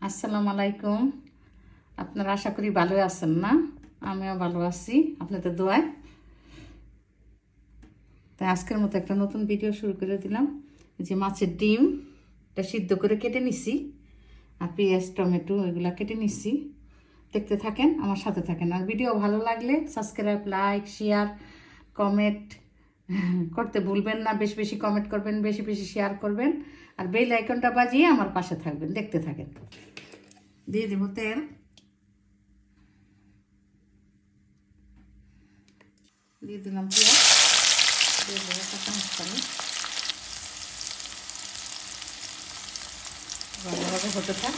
আসসালামু আলাইকুম। আপনারা আশা করি ভালো আছেন না? আমিও ভালো আছি আপনাদের দোয়ায়। তাই আজকের মতো একটা নতুন ভিডিও শুরু করে দিলাম। যে মাছের ডিমটা সিদ্ধ করে কেটে নিছি, আর পেঁয়াজ টমেটো এগুলো কেটে নিছি। দেখতে থাকেন, আমার সাথে থাকেন। আর ভিডিও ভালো লাগলে সাবস্ক্রাইব, লাইক, শেয়ার, কমেন্ট করতে ভুলবেন না। বেশি বেশি কমেন্ট করবেন, বেশি বেশি শেয়ার করবেন, আর বেল আইকনটা বাজিয়ে আমার পাশে থাকবেন। দেখতে থাকেন। দিয়ে দেব তেল, দিয়ে দিলাম পেঁয়াজ, দিয়ে দেবো কাঁচা মশলা, ভালোভাবে হতে থাক।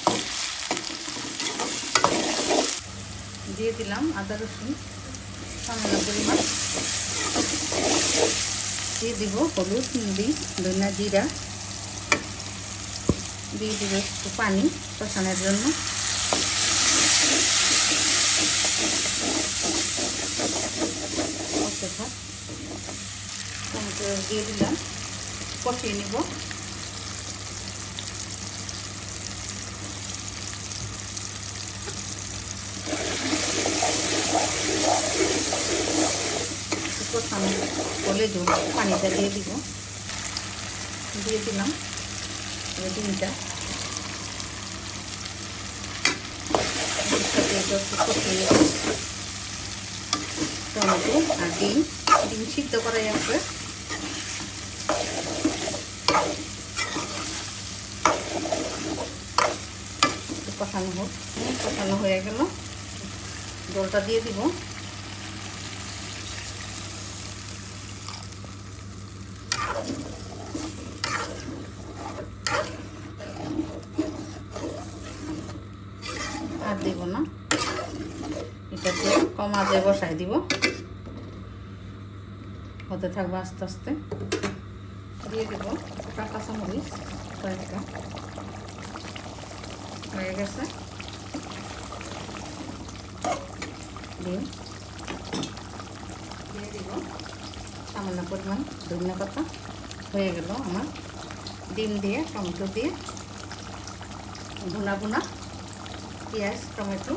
দিয়ে দিলাম আদা রসুন সামান্য পরিমাণ, দিয়ে দিব হলুদ, মরিচ, ধনিয়া, জিরা, দিয়ে দিব একটু পানি কষানোর জন্য। টমেটো দিয়ে দিলাম, কষিয়ে নিব। কষানো হলে পানিটা দিয়ে দিব, দিয়ে দিলাম ডিমটা, টমেটো আর ডিম সিদ্ধ করাই আছে। কষানো হয়ে গেল, জলটা দিয়ে দিব। আর দিব না, এটা দিয়ে কম আঁচে বসাই দিব, হতে থাকবে আস্তে আস্তে। দিয়ে দিব কাঁচামরিচ কয়েকটা, হয়ে গেছে। ডিম দিয়ে দিব সামান্য পরিমাণ ধনিয়া পাতা। হয়ে গেল আমার ডিম দিয়ে টমেটো দিয়ে ভুনা ভুনা পেঁয়াজ টমেটো।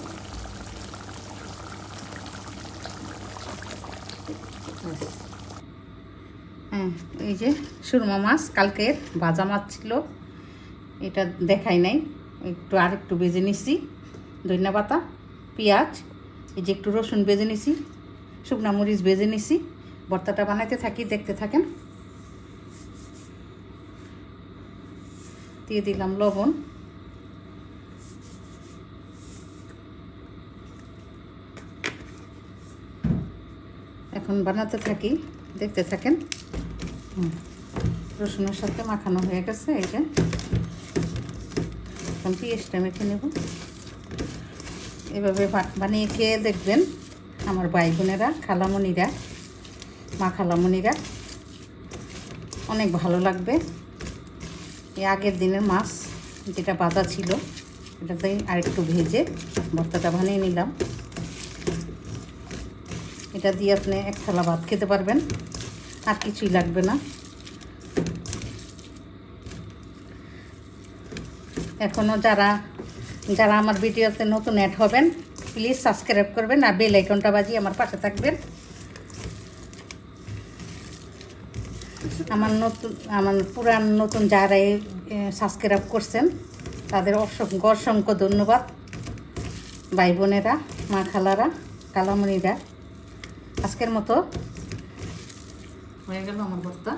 হ্যাঁ, এই যে সুরমা মাছ কালকের ভাজা মাছ ছিল, এটা দেখাই নাই, আরেকটু ভেজে নিছি। ধনিয়া পাতা, পেঁয়াজ, এই যে একটু রসুন ভেজে নিছি, শুকনা মরিচ ভেজে নিছি। ভর্তাটা বানাইতে থাকি, দেখতে থাকেন। দিয়ে দিলাম লবণ, এখন বানাতে থাকি, দেখতে থাকেন। রসুনের সাথে মাখানো হয়ে গেছে। এই যে এখন পেঁয়াজটা মেখে নেব। এভাবে বানিয়ে খেয়ে দেখবেন আমার ভাই বোনেরা, খালামণিরা, মা খালামণিরা, অনেক ভালো লাগবে। এই আগের দিনের মাছ যেটা বাঁধা ছিল, এটাতে আরেকটু ভেজে ভর্তাটা বানিয়ে নিলাম। এটা দিয়ে আপনি এক থালা ভাত খেতে পারবেন, আর কিছুই লাগবে না। এখনও যারা আমার ভিডিওতে নতুন অ্যাড হবেন, প্লিজ সাবস্ক্রাইব করবেন, আর বেল আইকনটা বাজিয়ে আমার পাশে থাকবেন। আমার পুরান নতুন যারা সাবস্ক্রাইব করছেন তাদের অসংখ্য ধন্যবাদ। ভাই বোনেরা, মা খালারা, কালামণিরা, আজকের মতো হয়ে গেল আমার ভর্তা।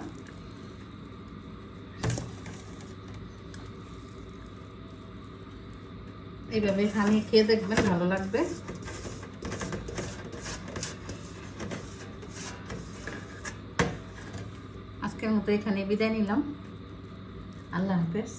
এইভাবে বানিয়ে খেয়ে দেখবেন, ভালো লাগবে। আজকের মতো এখানে বিদায় নিলাম। আল্লাহ হাফেজ।